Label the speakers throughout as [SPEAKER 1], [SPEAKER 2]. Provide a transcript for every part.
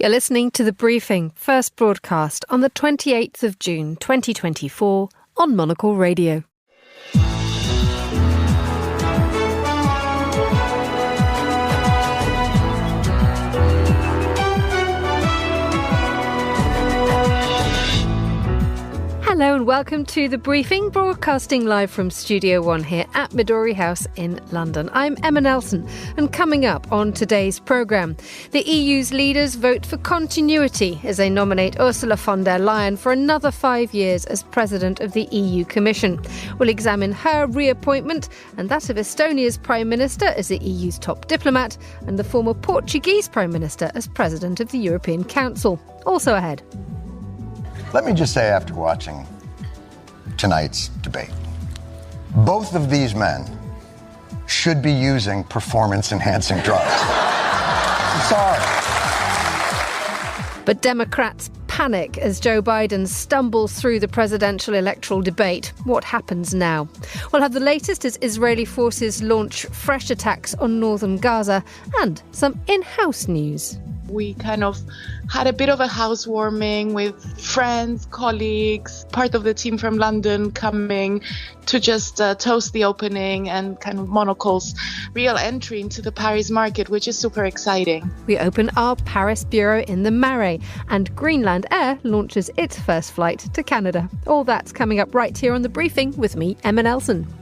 [SPEAKER 1] You're listening to The Briefing, first broadcast on the 28th of June 2024 on Monocle Radio. Hello and welcome to The Briefing, broadcasting live from Studio One here at Midori House in London. I'm Emma Nelson, and coming up on today's programme, the EU's leaders vote for continuity as they nominate Ursula von der Leyen for another 5 years as President of the EU Commission. We'll examine her reappointment and that of Estonia's Prime Minister as the EU's top diplomat and the former Portuguese Prime Minister as President of the European Council. Also ahead.
[SPEAKER 2] Let me just say, after watching tonight's debate, both of these men should be using performance-enhancing drugs. I'm sorry.
[SPEAKER 1] But Democrats panic as Joe Biden stumbles through the presidential electoral debate. What happens now? We'll have the latest as Israeli forces launch fresh attacks on northern Gaza and some in-house news.
[SPEAKER 3] We kind of had a bit of a housewarming with friends, colleagues, part of the team from London coming to just toast the opening and kind of Monocle's real entry into the Paris market, which is super exciting.
[SPEAKER 1] We open our Paris bureau in the Marais, and Greenland Air launches its first flight to Canada. All that's coming up right here on The Briefing with me, Emma Nelson.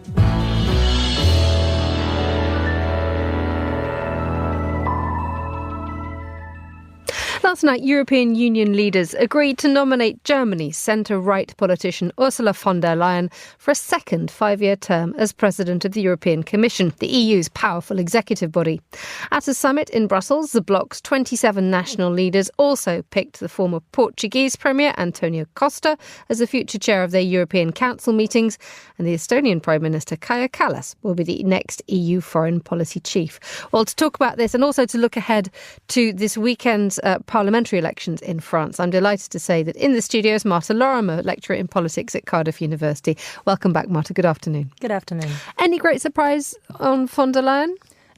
[SPEAKER 1] Last night, European Union leaders agreed to nominate Germany's centre-right politician Ursula von der Leyen for a second 5-year term as President of the European Commission, the EU's powerful executive body. At a summit in Brussels, the bloc's 27 national leaders also picked the former Portuguese Premier Antonio Costa as the future chair of their European Council meetings, and the Estonian Prime Minister Kaja Kallas will be the next EU foreign policy chief. Well, to talk about this and also to look ahead to this weekend's parliamentary elections in France, I'm delighted to say that in the studio is Marta Lorimer, lecturer in politics at Cardiff University. Welcome back, Marta. Good afternoon.
[SPEAKER 4] Good afternoon.
[SPEAKER 1] Any great surprise on von der Leyen?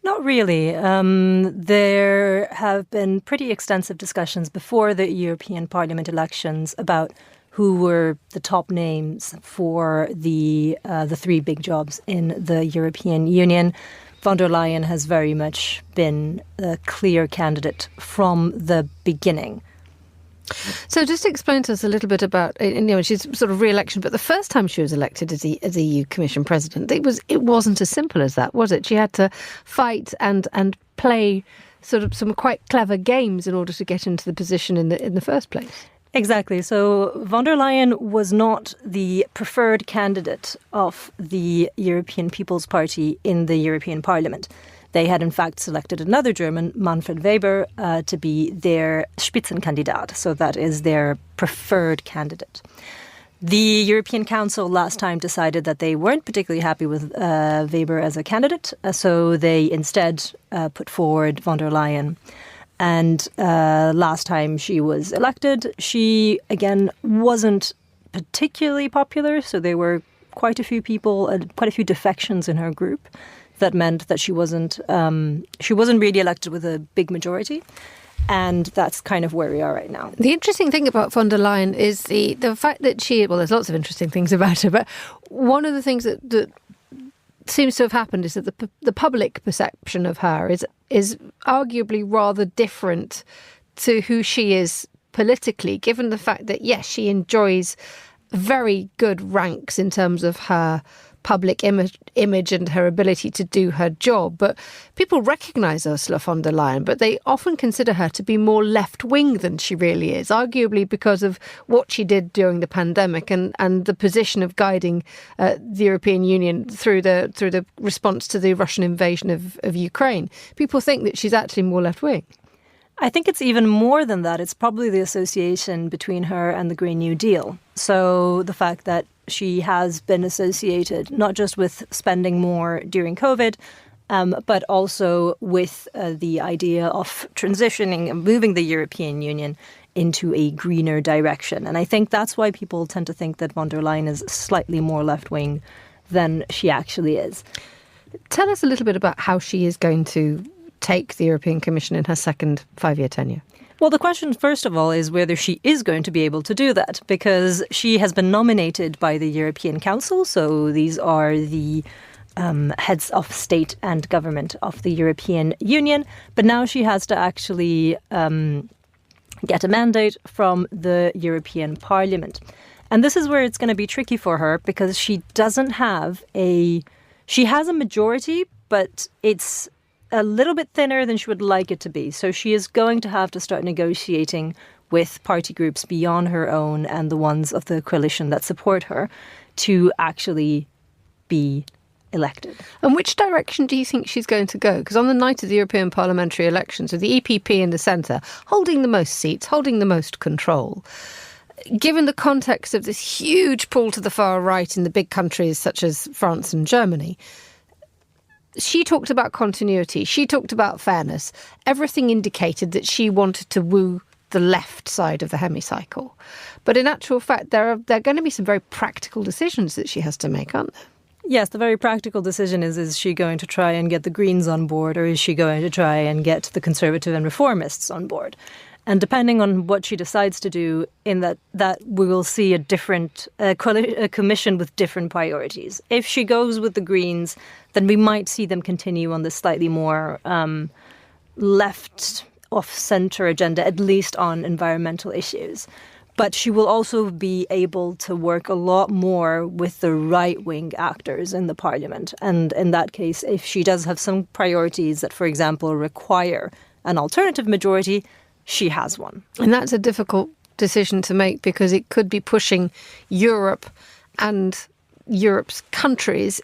[SPEAKER 4] Not really. There have been pretty extensive discussions before the European Parliament elections about who were the top names for the three big jobs in the European Union. Von der Leyen has very much been a clear candidate from the beginning.
[SPEAKER 1] So just explain to us a little bit about, she's sort of re-election, but the first time she was elected as EU Commission President, it wasn't as simple as that, was it? She had to fight and play sort of some quite clever games in order to get into the position in the first place.
[SPEAKER 4] Exactly. So von der Leyen was not the preferred candidate of the European People's Party in the European Parliament. They had in fact selected another German, Manfred Weber, to be their Spitzenkandidat. So that is their preferred candidate. The European Council last time decided that they weren't particularly happy with Weber as a candidate. So they instead put forward von der Leyen. And last time she was elected, she, again, wasn't particularly popular. So there were quite a few people, quite a few defections in her group. That meant that she wasn't really elected with a big majority. And that's kind of where we are right now.
[SPEAKER 1] The interesting thing about von der Leyen is the fact that there's lots of interesting things about her, but one of the things that seems to have happened is that the public perception of her is arguably rather different to who she is politically, given the fact that, yes, she enjoys very good ranks in terms of her public image and her ability to do her job. But people recognise Ursula von der Leyen, but they often consider her to be more left-wing than she really is, arguably because of what she did during the pandemic and the position of guiding the European Union through the response to the Russian invasion of Ukraine. People think that she's actually more left-wing.
[SPEAKER 4] I think it's even more than that. It's probably the association between her and the Green New Deal. So the fact that she has been associated not just with spending more during COVID, but also with the idea of transitioning and moving the European Union into a greener direction. And I think that's why people tend to think that von der Leyen is slightly more left-wing than she actually is.
[SPEAKER 1] Tell us a little bit about how she is going to take the European Commission in her second 5-year tenure.
[SPEAKER 4] Well, the question, first of all, is whether she is going to be able to do that, because she has been nominated by the European Council. So these are the heads of state and government of the European Union. But now she has to actually get a mandate from the European Parliament. And this is where it's going to be tricky for her, because she has a majority, but it's a little bit thinner than she would like it to be. So she is going to have to start negotiating with party groups beyond her own and the ones of the coalition that support her to actually be elected.
[SPEAKER 1] And which direction do you think she's going to go? Because on the night of the European parliamentary elections, with the EPP in the centre, holding the most seats, holding the most control, given the context of this huge pull to the far right in the big countries such as France and Germany, she talked about continuity. She talked about fairness. Everything indicated that she wanted to woo the left side of the hemicycle. But in actual fact, there are going to be some very practical decisions that she has to make, aren't there?
[SPEAKER 4] Yes, the very practical decision is she going to try and get the Greens on board, or is she going to try and get the Conservative and Reformists on board? And depending on what she decides to do, in that we will see a different a commission with different priorities. If she goes with the Greens, then we might see them continue on this slightly more left of centre agenda, at least on environmental issues. But she will also be able to work a lot more with the right-wing actors in the parliament. And in that case, if she does have some priorities that, for example, require an alternative majority, she has one.
[SPEAKER 1] And that's a difficult decision to make, because it could be pushing Europe and Europe's countries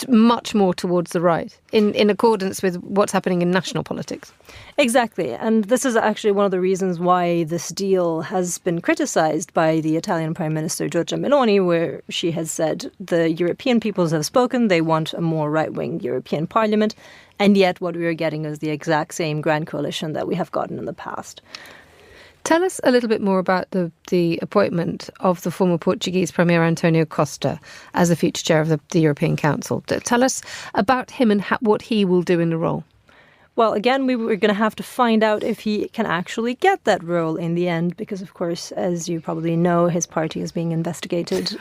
[SPEAKER 1] much more towards the right, in accordance with what's happening in national politics.
[SPEAKER 4] Exactly. And this is actually one of the reasons why this deal has been criticised by the Italian Prime Minister Giorgia Meloni, where she has said the European peoples have spoken, they want a more right-wing European Parliament, and yet what we are getting is the exact same grand coalition that we have gotten in the past.
[SPEAKER 1] Tell us a little bit more about the appointment of the former Portuguese Premier Antonio Costa as the future chair of the European Council. Tell us about him and what he will do in the role.
[SPEAKER 4] Well, again, we were going to have to find out if he can actually get that role in the end, because, of course, as you probably know, his party is being investigated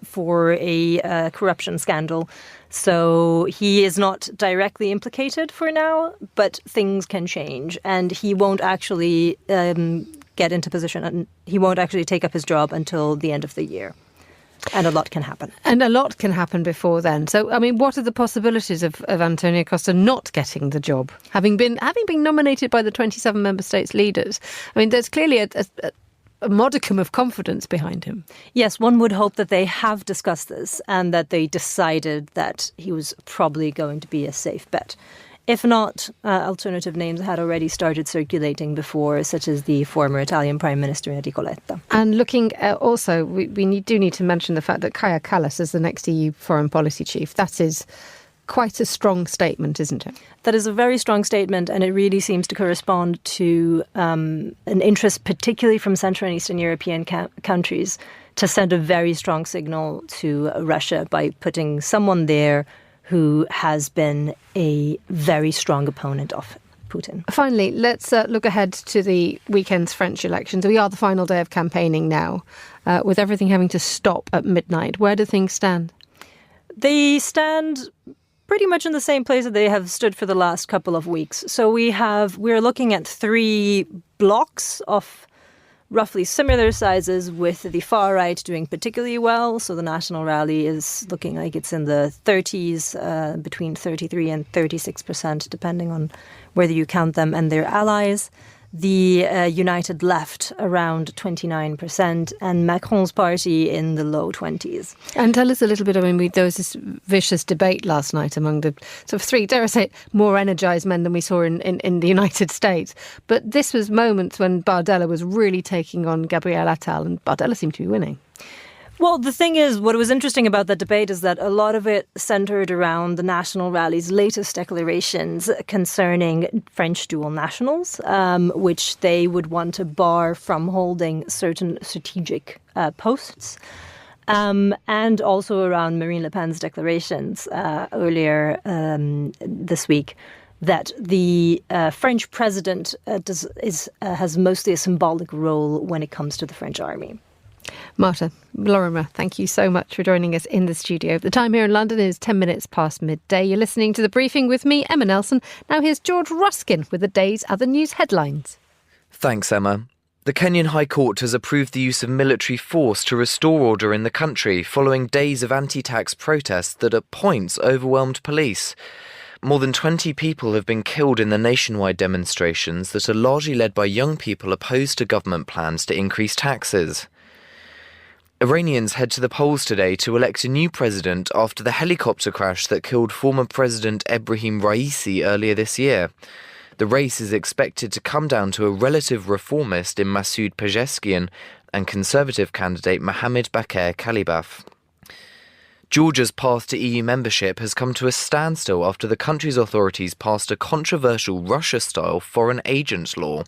[SPEAKER 4] for a corruption scandal. So he is not directly implicated for now, but things can change, and he won't actually get into position, and he won't actually take up his job until the end of the year. And a lot can happen. And a lot can happen before then. So, I mean, what are the possibilities of Antonio Costa not getting the job, having been nominated by the 27 member states leaders? I mean, there's clearly a modicum of confidence behind him. Yes, one would hope that they have discussed this and that they decided that he was probably going to be a safe bet. If not, alternative names had already started circulating before, such as the former Italian Prime Minister Enrico Letta.
[SPEAKER 1] And looking also, we do need to mention the fact that Kaja Kallas is the next EU foreign policy chief. That is quite a strong statement, isn't it?
[SPEAKER 4] That is a very strong statement, and it really seems to correspond to an interest, particularly from Central and Eastern European countries, to send a very strong signal to Russia by putting someone there who has been a very strong opponent of Putin.
[SPEAKER 1] Finally, let's look ahead to the weekend's French elections. We are the final day of campaigning now, with everything having to stop at midnight. Where do things stand?
[SPEAKER 4] They stand pretty much in the same place that they have stood for the last couple of weeks. So we're looking at 3 blocks of roughly similar sizes, with the far right doing particularly well. So the National Rally is looking like it's in the 30s, between 33 and 36%, depending on whether you count them and their allies. The United Left around 29%, and Macron's party in the low 20s.
[SPEAKER 1] And tell us a little bit, there was this vicious debate last night among the sort of 3, dare I say, more energised men than we saw in the United States. But this was moments when Bardella was really taking on Gabriel Attal, and Bardella seemed to be winning.
[SPEAKER 4] Well, the thing is, what was interesting about that debate is that a lot of it centred around the National Rally's latest declarations concerning French dual nationals, which they would want to bar from holding certain strategic posts. And also around Marine Le Pen's declarations earlier this week that the French president has mostly a symbolic role when it comes to the French army.
[SPEAKER 1] Marta Lorimer, thank you so much for joining us in the studio. The time here in London is 10 minutes past midday. You're listening to The Briefing with me, Emma Nelson. Now here's George Ruskin with the day's other news headlines.
[SPEAKER 5] Thanks, Emma. The Kenyan High Court has approved the use of military force to restore order in the country following days of anti-tax protests that at points overwhelmed police. More than 20 people have been killed in the nationwide demonstrations that are largely led by young people opposed to government plans to increase taxes. Iranians head to the polls today to elect a new president after the helicopter crash that killed former President Ebrahim Raisi earlier this year. The race is expected to come down to a relative reformist in Masoud Pezeshkian and conservative candidate Mohammed Bakr Kalibaf. Georgia's path to EU membership has come to a standstill after the country's authorities passed a controversial Russia-style foreign agent law.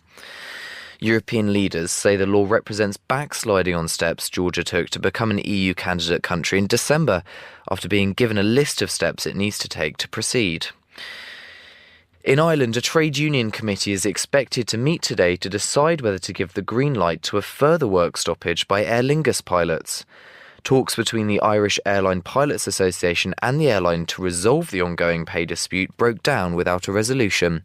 [SPEAKER 5] European leaders say the law represents backsliding on steps Georgia took to become an EU candidate country in December, after being given a list of steps it needs to take to proceed. In Ireland, a trade union committee is expected to meet today to decide whether to give the green light to a further work stoppage by Aer Lingus pilots. Talks between the Irish Airline Pilots Association and the airline to resolve the ongoing pay dispute broke down without a resolution.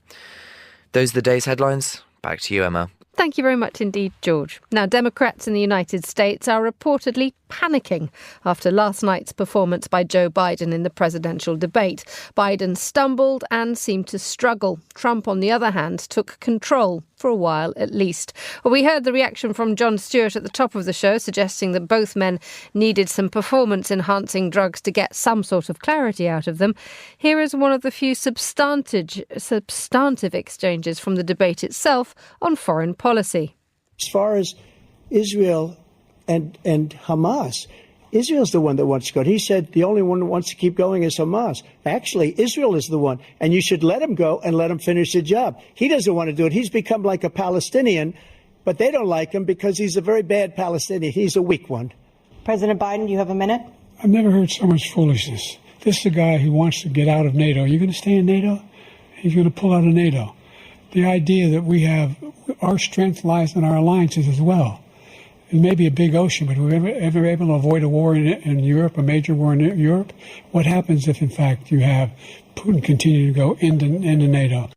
[SPEAKER 5] Those are the day's headlines. Back to you, Emma.
[SPEAKER 1] Thank you very much indeed, George. Now, Democrats in the United States are reportedly panicking after last night's performance by Joe Biden in the presidential debate. Biden stumbled and seemed to struggle. Trump, on the other hand, took control, for a while at least. Well, we heard the reaction from Jon Stewart at the top of the show, suggesting that both men needed some performance-enhancing drugs to get some sort of clarity out of them. Here is one of the few substantive exchanges from the debate itself on foreign policy.
[SPEAKER 6] As far as Israel and Hamas, Israel's the one that wants to go. He said the only one that wants to keep going is Hamas. Actually, Israel is the one, and you should let him go and let him finish the job. He doesn't want to do it. He's become like a Palestinian, but they don't like him because he's a very bad Palestinian. He's a weak one.
[SPEAKER 7] President Biden, you have a minute.
[SPEAKER 8] I've never heard so much foolishness. This is a guy who wants to get out of NATO. You're going to stay in NATO? He's going to pull out of NATO. The idea that we have, our strength lies in our alliances as well. It may be a big ocean, but we're ever able to avoid a war in Europe, a major war in Europe? What happens if, in fact, you have Putin continue to go into NATO?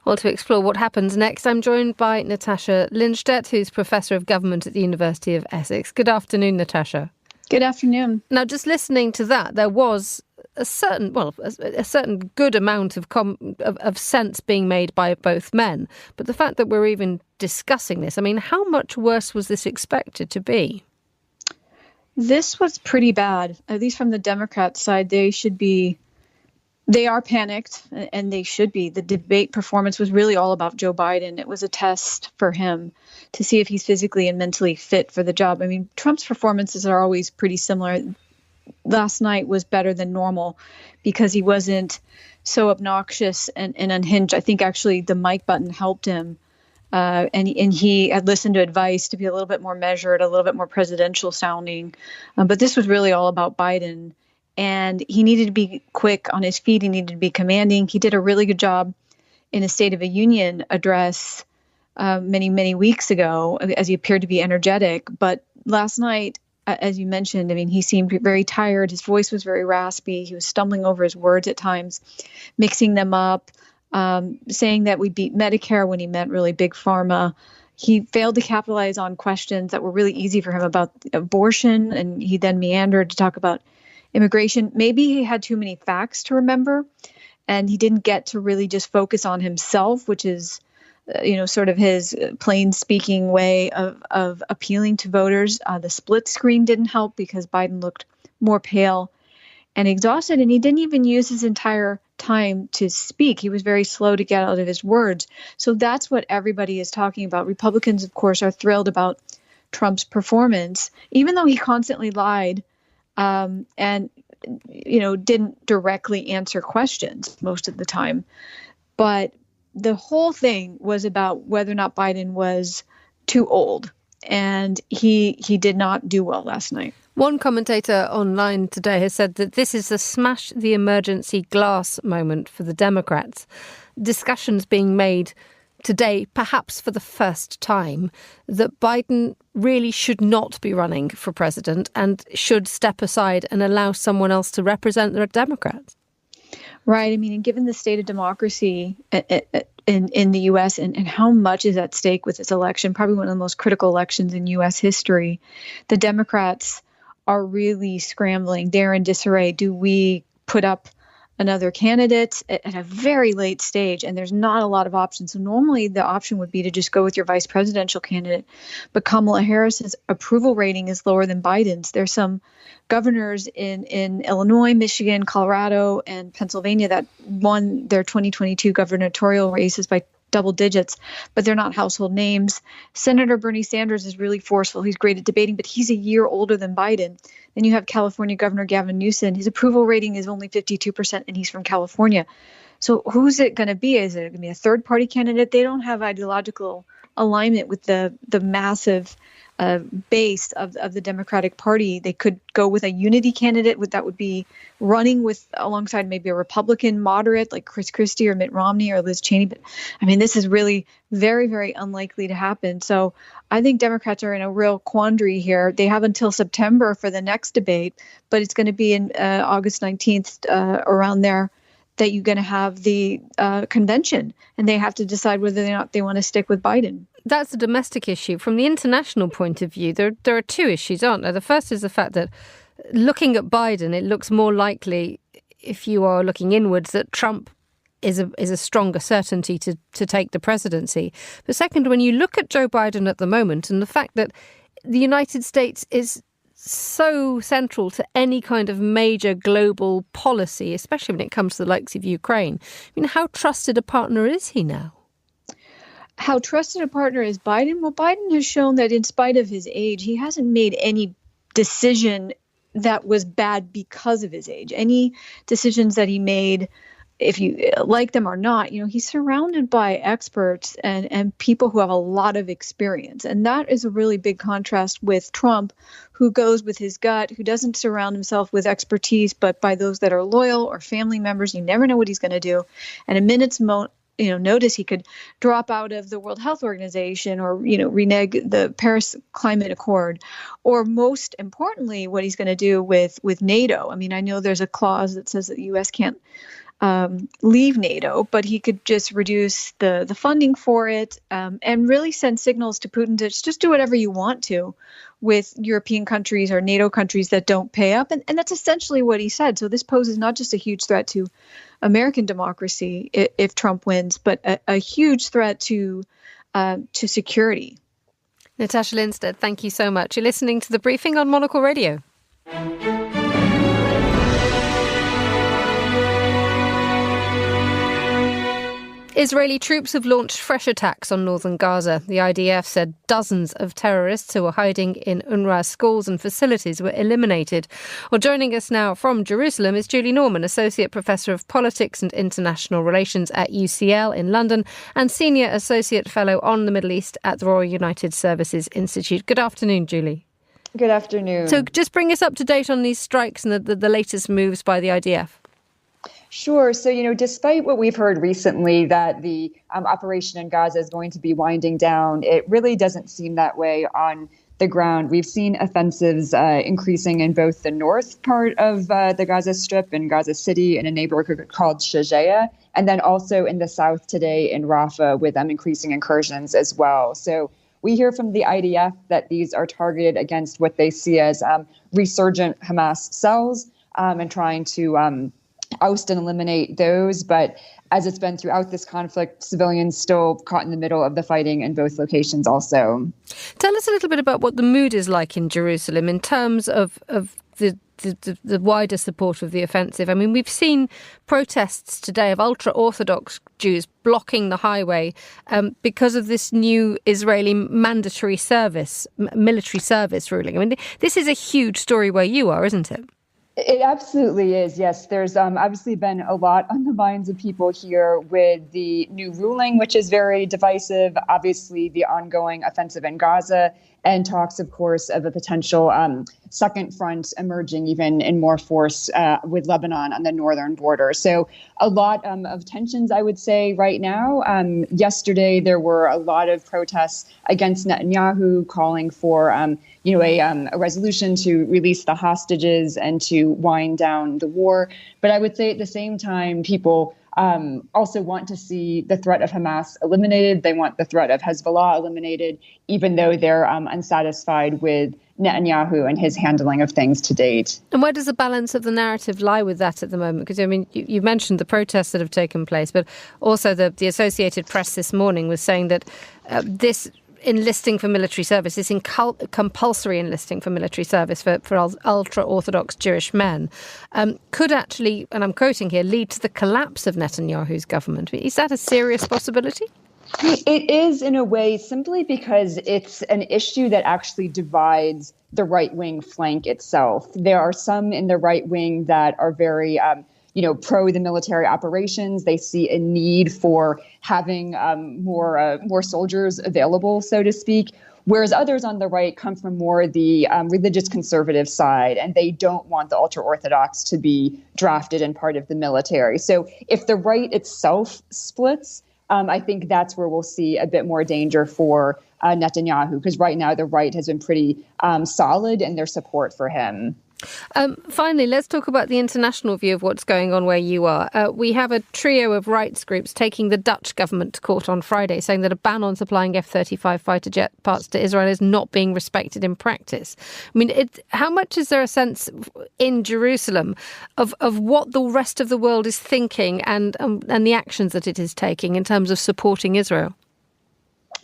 [SPEAKER 1] Well, to explore what happens next, I'm joined by Natasha Lindstedt, who's Professor of Government at the University of Essex. Good afternoon, Natasha.
[SPEAKER 9] Good afternoon.
[SPEAKER 1] Now, just listening to that, there was a certain good amount of sense being made by both men. But the fact that we're even discussing this, I mean, how much worse was this expected to be?
[SPEAKER 9] This was pretty bad, at least from the Democrat side. They are panicked, and they should be. The debate performance was really all about Joe Biden. It was a test for him to see if he's physically and mentally fit for the job. I mean, Trump's performances are always pretty similar. Last night was better than normal because he wasn't so obnoxious and unhinged. I think actually the mic button helped him. And he had listened to advice to be a little bit more measured, a little bit more presidential sounding. But this was really all about Biden. And he needed to be quick on his feet. He needed to be commanding. He did a really good job in a State of the Union address many, many weeks ago, as he appeared to be energetic. But last night, as you mentioned, I mean, he seemed very tired. His voice was very raspy. He was stumbling over his words at times, mixing them up, saying that we beat Medicare when he meant really big pharma. He failed to capitalize on questions that were really easy for him about abortion, and he then meandered to talk about immigration. Maybe he had too many facts to remember, and he didn't get to really just focus on himself, which is, sort of his plain speaking way of appealing to voters. The split screen didn't help because Biden looked more pale and exhausted, and he didn't even use his entire time to speak. He was very slow to get out of his words. So that's what everybody is talking about. Republicans, of course, are thrilled about Trump's performance, even though he constantly lied and didn't directly answer questions most of the time. But the whole thing was about whether or not Biden was too old. and he did not do well last night.
[SPEAKER 1] One commentator online today has said that this is a smash the emergency glass moment for the Democrats. Discussions being made today, perhaps for the first time, that Biden really should not be running for president and should step aside and allow someone else to represent the Democrats.
[SPEAKER 9] Right. I mean, and given the state of democracy in the U.S. and how much is at stake with this election, probably one of the most critical elections in U.S. history, the Democrats are really scrambling. They're in disarray. Do we put up another candidate at a very late stage? And there's not a lot of options. So normally the option would be to just go with your vice presidential candidate. But Kamala Harris's approval rating is lower than Biden's. There's some governors in Illinois, Michigan, Colorado, and Pennsylvania that won their 2022 gubernatorial races by double digits, but they're not household names. Senator Bernie Sanders is really forceful. He's great at debating, but he's a year older than Biden. Then you have California Governor Gavin Newsom. His approval rating is only 52%, and he's from California. So who's it going to be? Is it going to be a third-party candidate? They don't have ideological alignment with the massive base of the Democratic Party. They could go with a unity candidate that would be running with alongside maybe a Republican moderate like Chris Christie or Mitt Romney or Liz Cheney. But I mean, this is really very, very unlikely to happen. So I think Democrats are in a real quandary here. They have until September for the next debate, but it's going to be in August 19th around there that you're going to have the convention, and they have to decide whether or not they want to stick with Biden.
[SPEAKER 1] That's a domestic issue. From the international point of view, there are two issues, aren't there? The first is the fact that looking at Biden, it looks more likely, if you are looking inwards, that Trump is a stronger certainty to take the presidency. But second, when you look at Joe Biden at the moment and the fact that the United States is so central to any kind of major global policy, especially when it comes to the likes of Ukraine, I mean, how trusted a partner is he now?
[SPEAKER 9] How trusted a partner is Biden? Well, Biden has shown that in spite of his age, he hasn't made any decision that was bad because of his age. Any decisions that he made, if you like them or not, he's surrounded by experts and people who have a lot of experience. And that is a really big contrast with Trump, who goes with his gut, who doesn't surround himself with expertise, but by those that are loyal or family members. You never know what he's going to do. And a minute's notice, he could drop out of the World Health Organization or, renege the Paris Climate Accord, or most importantly, what he's going to do with NATO. I mean, I know there's a clause that says that the U.S. can't leave NATO, but he could just reduce the funding for it and really send signals to Putin to just do whatever you want to with European countries or NATO countries that don't pay up. And that's essentially what he said. So this poses not just a huge threat to American democracy if Trump wins, but a huge threat to security.
[SPEAKER 1] Natasha Lindstedt, thank you so much. You're listening to The Briefing on Monocle Radio. Israeli troops have launched fresh attacks on northern Gaza. The IDF said dozens of terrorists who were hiding in UNRWA schools and facilities were eliminated. Well, joining us now from Jerusalem is Julie Norman, Associate Professor of Politics and International Relations at UCL in London and Senior Associate Fellow on the Middle East at the Royal United Services Institute. Good afternoon, Julie.
[SPEAKER 10] Good afternoon.
[SPEAKER 1] So just bring us up to date on these strikes and the latest moves by the IDF.
[SPEAKER 10] Sure. So, despite what we've heard recently that the operation in Gaza is going to be winding down, it really doesn't seem that way on the ground. We've seen offensives increasing in both the north part of the Gaza Strip in Gaza City in a neighborhood called Shajaya, and then also in the south today in Rafah with increasing incursions as well. So we hear from the IDF that these are targeted against what they see as resurgent Hamas cells and trying to oust and eliminate those. But as it's been throughout this conflict, civilians still caught in the middle of the fighting in both locations also.
[SPEAKER 1] Tell us a little bit about what the mood is like in Jerusalem in terms of the wider support of the offensive. I mean, we've seen protests today of ultra-Orthodox Jews blocking the highway because of this new Israeli mandatory military service ruling. I mean, this is a huge story where you are, isn't it?
[SPEAKER 10] It absolutely is. Yes, there's obviously been a lot on the minds of people here with the new ruling, which is very divisive. Obviously, the ongoing offensive in Gaza and talks, of course, of a potential second front emerging even in more force with Lebanon on the northern border. So a lot of tensions, I would say, right now. Yesterday, there were a lot of protests against Netanyahu calling for a resolution to release the hostages and to wind down the war. But I would say at the same time, people also want to see the threat of Hamas eliminated. They want the threat of Hezbollah eliminated, even though they're unsatisfied with Netanyahu and his handling of things to date.
[SPEAKER 1] And where does the balance of the narrative lie with that at the moment? Because, I mean, you mentioned the protests that have taken place, but also the Associated Press this morning was saying that this enlisting for military service, this compulsory enlisting for military service for ultra-Orthodox Jewish men, could actually, and I'm quoting here, lead to the collapse of Netanyahu's government. Is that a serious possibility?
[SPEAKER 10] It is, in a way, simply because it's an issue that actually divides the right-wing flank itself. There are some in the right wing that are very pro the military operations. They see a need for having more soldiers available, so to speak. Whereas others on the right come from more the religious conservative side, and they don't want the ultra-Orthodox to be drafted and part of the military. So if the right itself splits, I think that's where we'll see a bit more danger for Netanyahu, because right now the right has been pretty solid in their support for him.
[SPEAKER 1] Finally, let's talk about the international view of what's going on where you are. We have a trio of rights groups taking the Dutch government to court on Friday, saying that a ban on supplying F-35 fighter jet parts to Israel is not being respected in practice. I mean, how much is there a sense in Jerusalem of what the rest of the world is thinking and the actions that it is taking in terms of supporting Israel?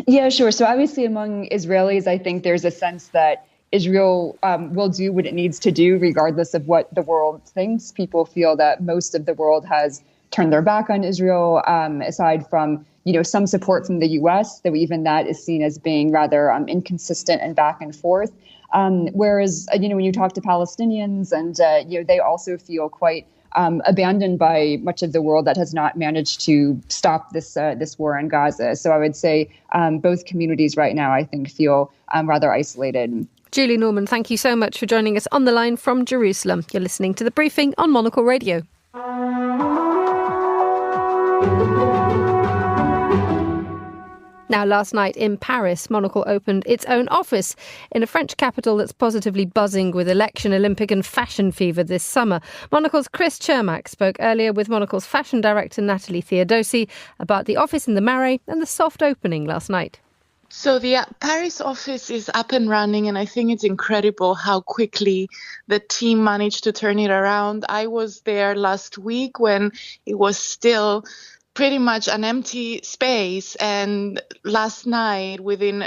[SPEAKER 10] Yeah, sure. So obviously among Israelis, I think there's a sense that Israel will do what it needs to do, regardless of what the world thinks. People feel that most of the world has turned their back on Israel, aside from some support from the U.S., though even that is seen as being rather inconsistent and back and forth. Whereas when you talk to Palestinians, and they also feel quite abandoned by much of the world that has not managed to stop this war in Gaza. So I would say both communities right now, I think, feel rather isolated.
[SPEAKER 1] Julie Norman, thank you so much for joining us on the line from Jerusalem. You're listening to The Briefing on Monocle Radio. Now, last night in Paris, Monocle opened its own office in a French capital that's positively buzzing with election, Olympic and fashion fever this summer. Monocle's Chris Chermak spoke earlier with Monocle's fashion director Natalie Theodosi about the office in the Marais and the soft opening last night.
[SPEAKER 3] So the Paris office is up and running, and I think it's incredible how quickly the team managed to turn it around. I was there last week when it was still pretty much an empty space, and last night, within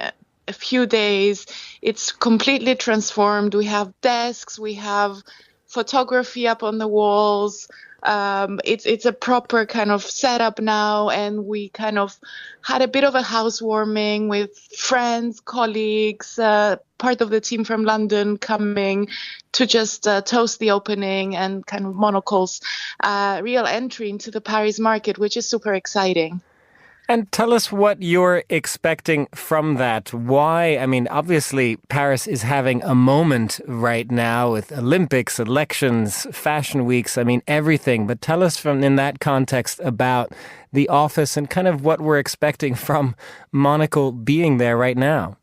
[SPEAKER 3] a few days, it's completely transformed. We have desks, we have photography up on the walls. It's a proper kind of setup now, and we kind of had a bit of a housewarming with friends, colleagues, part of the team from London coming to just toast the opening and kind of Monocle's real entry into the Paris market, which is super exciting.
[SPEAKER 11] And tell us what you're expecting from that. Why? I mean, obviously, Paris is having a moment right now with Olympics, elections, fashion weeks, everything. But tell us in that context about the office and kind of what we're expecting from Monocle being there right now.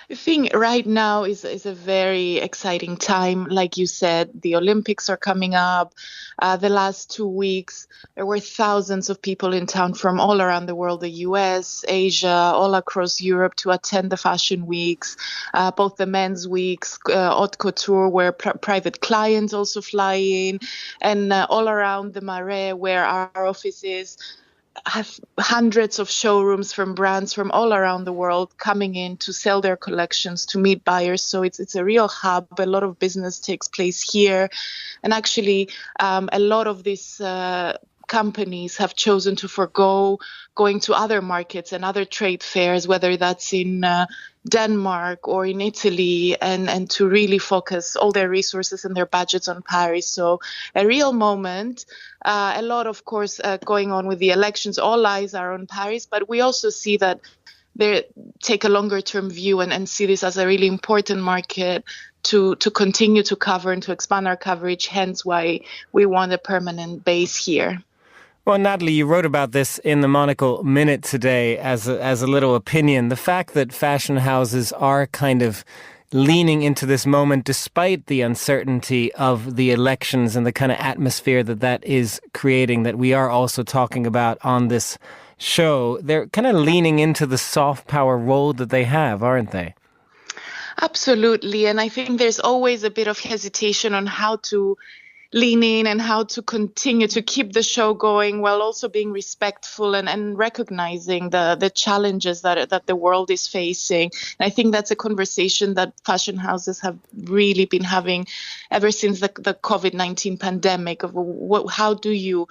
[SPEAKER 3] I think right now is a very exciting time. Like you said, the Olympics are coming up. The last 2 weeks, there were thousands of people in town from all around the world, the US, Asia, all across Europe to attend the fashion weeks, both the men's weeks, haute couture, where private clients also fly in, and all around the Marais, where our office is, have hundreds of showrooms from brands from all around the world coming in to sell their collections, to meet buyers. So it's a real hub. A lot of business takes place here. And actually, a lot of this companies have chosen to forgo going to other markets and other trade fairs, whether that's in Denmark or in Italy, and to really focus all their resources and their budgets on Paris. So a real moment. A lot, of course, going on with the elections. All eyes are on Paris, but we also see that they take a longer term view and see this as a really important market to continue to cover and to expand our coverage, hence why we want a permanent base here.
[SPEAKER 11] Well, Natalie, you wrote about this in the Monocle Minute today as a little opinion. The fact that fashion houses are kind of leaning into this moment despite the uncertainty of the elections and the kind of atmosphere that is creating, that we are also talking about on this show, they're kind of leaning into the soft power role that they have, aren't they?
[SPEAKER 3] Absolutely. And I think there's always a bit of hesitation on how to lean in and how to continue to keep the show going while also being respectful and recognizing the challenges that the world is facing. And I think that's a conversation that fashion houses have really been having ever since the COVID-19 pandemic of how do you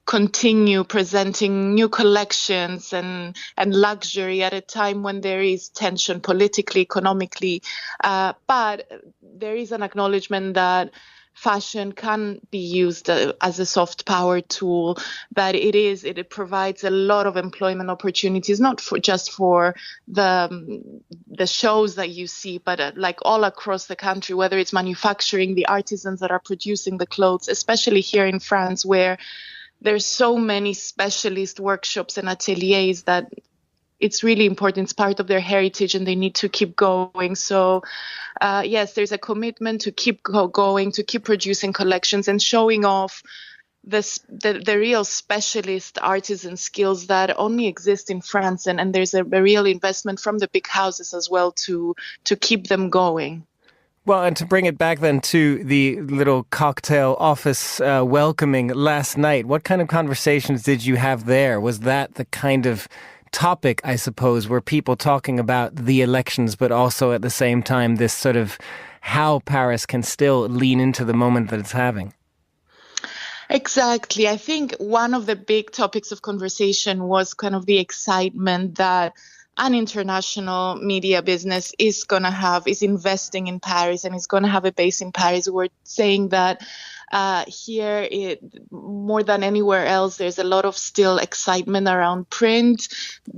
[SPEAKER 3] continue presenting new collections and luxury at a time when there is tension politically, economically. But there is an acknowledgement that fashion can be used as a soft power tool, that it provides a lot of employment opportunities, not just for the shows that you see, but like all across the country, whether it's manufacturing, the artisans that are producing the clothes, especially here in France, where there's so many specialist workshops and ateliers that it's really important. It's part of their heritage and they need to keep going. So, yes, there's a commitment to keep going, to keep producing collections and showing off the real specialist artisan skills that only exist in France. And there's a real investment from the big houses as well to keep them going.
[SPEAKER 11] Well, and to bring it back then to the little cocktail office welcoming last night, what kind of conversations did you have there? Was that the kind of topic, I suppose, were people talking about the elections, but also at the same time this sort of how Paris can still lean into the moment that it's having?
[SPEAKER 3] Exactly. I think one of the big topics of conversation was kind of the excitement that an international media business is investing in Paris and is going to have a base in Paris. We're saying that here, more than anywhere else, there's a lot of still excitement around print,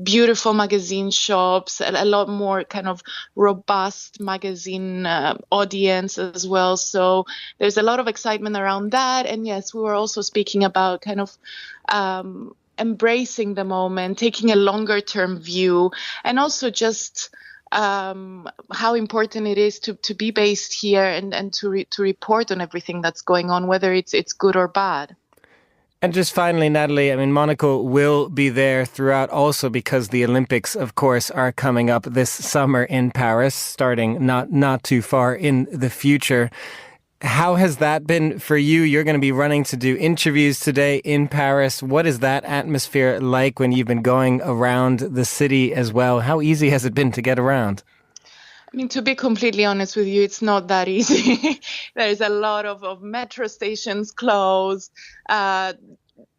[SPEAKER 3] beautiful magazine shops, a lot more kind of robust magazine audience as well. So there's a lot of excitement around that. And yes, we were also speaking about kind of embracing the moment, taking a longer term view, and also just how important it is to be based here and to report on everything that's going on, whether it's good or bad.
[SPEAKER 11] And just finally, Natalie, I mean, Monocle will be there throughout also because the Olympics, of course, are coming up this summer in Paris, starting not too far in the future. How has that been for you? You're going to be running to do interviews today in Paris. What is that atmosphere like when you've been going around the city as well? How easy has it been to get around?
[SPEAKER 3] I mean, to be completely honest with you, it's not that easy. There's a lot of metro stations closed,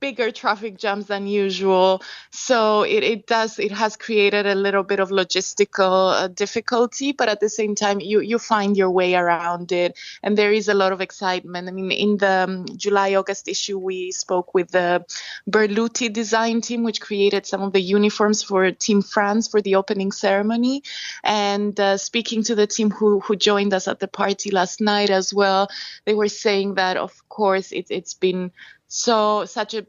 [SPEAKER 3] bigger traffic jams than usual. So it has created a little bit of logistical difficulty, but at the same time, you find your way around it. And there is a lot of excitement. I mean, in the July-August issue, we spoke with the Berluti design team, which created some of the uniforms for Team France for the opening ceremony. And speaking to the team who joined us at the party last night as well, they were saying that, of course, it's been such a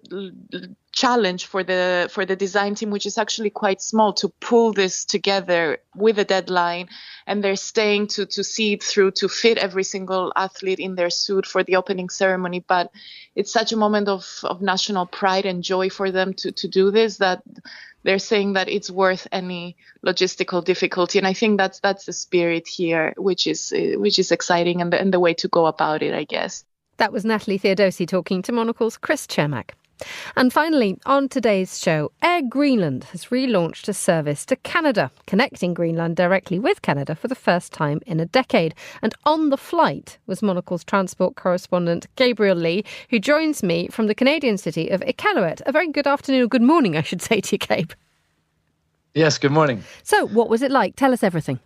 [SPEAKER 3] challenge for the design team, which is actually quite small, to pull this together with a deadline, and they're staying to see it through, to fit every single athlete in their suit for the opening ceremony. But it's such a moment of national pride and joy for them to do this, that they're saying that it's worth any logistical difficulty. And I think that's the spirit here, which is exciting, and the way to go about it, I guess.
[SPEAKER 1] That was Natalie Theodosi talking to Monocle's Chris Cermak. And finally, on today's show, Air Greenland has relaunched a service to Canada, connecting Greenland directly with Canada for the first time in a decade. And on the flight was Monocle's transport correspondent Gabriel Lee, who joins me from the Canadian city of Iqaluit. A very good afternoon, or good morning, I should say to you, Gabe.
[SPEAKER 12] Yes, good morning.
[SPEAKER 1] So, what was it like? Tell us everything.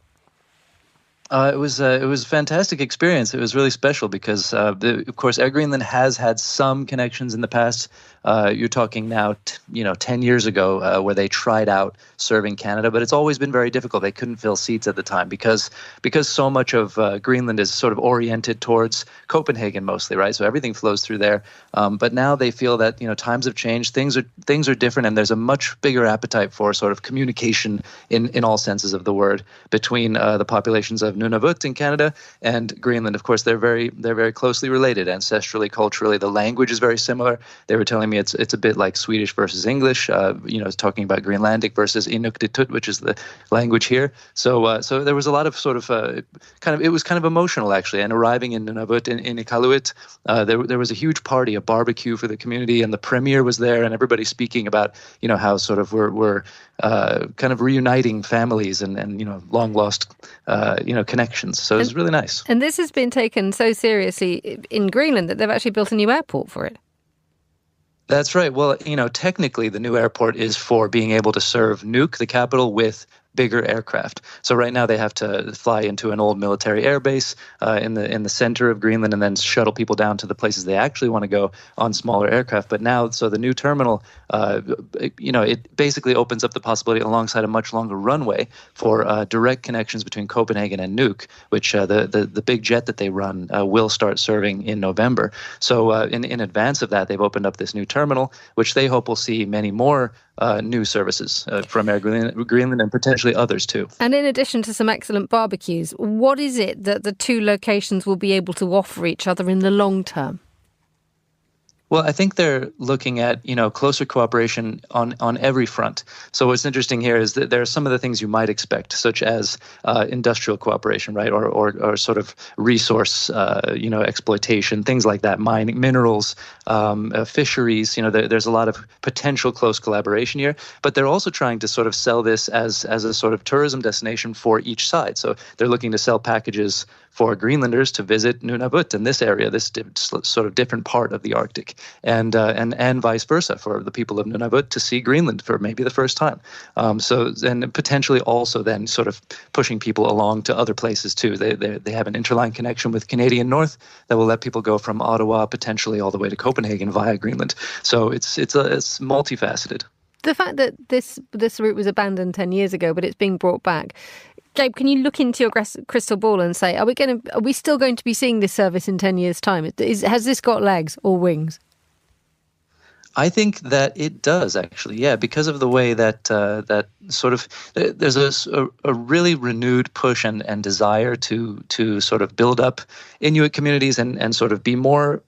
[SPEAKER 12] It was a fantastic experience. It was really special because, of course, Air Greenland has had some connections in the past. You're talking now, 10 years ago, where they tried out serving Canada, but it's always been very difficult. They couldn't fill seats at the time because so much of Greenland is sort of oriented towards Copenhagen mostly, right? So everything flows through there. But now they feel that times have changed, things are different, and there's a much bigger appetite for sort of communication in all senses of the word between the populations of Nunavut in Canada and Greenland. Of course, they're very closely related ancestrally, culturally. The language is very similar. They were telling me it's a bit like Swedish versus English. Talking about Greenlandic versus Inuktitut, which is the language here. So there was a lot of sort of it was kind of emotional actually. And arriving in Nunavut in Iqaluit, there was a huge party, a barbecue for the community, and the premier was there, and everybody speaking about how sort of we're kind of reuniting families and long lost connections. So it was really nice.
[SPEAKER 1] And this has been taken so seriously in Greenland that they've actually built a new airport for it.
[SPEAKER 12] That's right. Well, technically the new airport is for being able to serve Nuuk, the capital, with bigger aircraft. So right now they have to fly into an old military air base in the center of Greenland and then shuttle people down to the places they actually want to go on smaller aircraft. But now, so the new terminal, it basically opens up the possibility alongside a much longer runway for direct connections between Copenhagen and Nuuk, which the big jet that they run will start serving in November. So in advance of that, they've opened up this new terminal, which they hope will see many more new services from Air Greenland and potentially others too.
[SPEAKER 1] And in addition to some excellent barbecues, what is it that the two locations will be able to offer each other in the long term?
[SPEAKER 12] Well, I think they're looking at, closer cooperation on every front. So what's interesting here is that there are some of the things you might expect, such as industrial cooperation, right, or sort of resource, exploitation, things like that, mining, minerals, fisheries. There's a lot of potential close collaboration here. But they're also trying to sort of sell this as a sort of tourism destination for each side. So they're looking to sell packages for Greenlanders to visit Nunavut in this area, this sort of different part of the Arctic, and vice versa for the people of Nunavut to see Greenland for maybe the first time. And potentially also then sort of pushing people along to other places too. They have an interline connection with Canadian North that will let people go from Ottawa potentially all the way to Copenhagen via Greenland. So it's multifaceted.
[SPEAKER 1] The fact that this route was abandoned 10 years ago, but it's being brought back. Gabe, can you look into your crystal ball and say, are we still going to be seeing this service in 10 years' time? Has this got legs or wings?
[SPEAKER 12] I think that it does, actually, yeah, because of the way that sort of there's a really renewed push and desire to sort of build up Inuit communities and sort of be more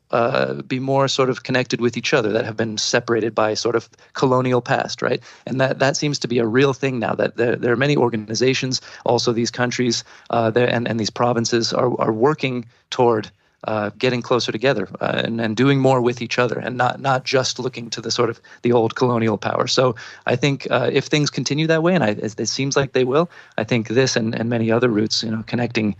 [SPEAKER 12] sort of connected with each other that have been separated by sort of colonial past, right? And that seems to be a real thing now, that there are many organizations, also these countries and these provinces are working toward getting closer together and doing more with each other and not just looking to the sort of the old colonial power. So I think if things continue that way, and it seems like they will, I think this and many other routes, connecting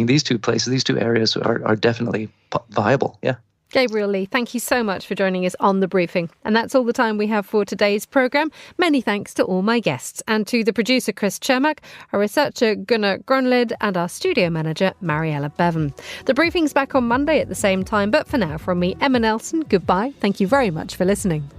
[SPEAKER 12] these two places, these two areas are definitely viable. Yeah.
[SPEAKER 1] Gabriel Lee, thank you so much for joining us on The Briefing. And that's all the time we have for today's programme. Many thanks to all my guests and to the producer Chris Chermak, our researcher Gunnar Grönlid and our studio manager Mariella Bevan. The Briefing's back on Monday at the same time, but for now from me, Emma Nelson, goodbye. Thank you very much for listening.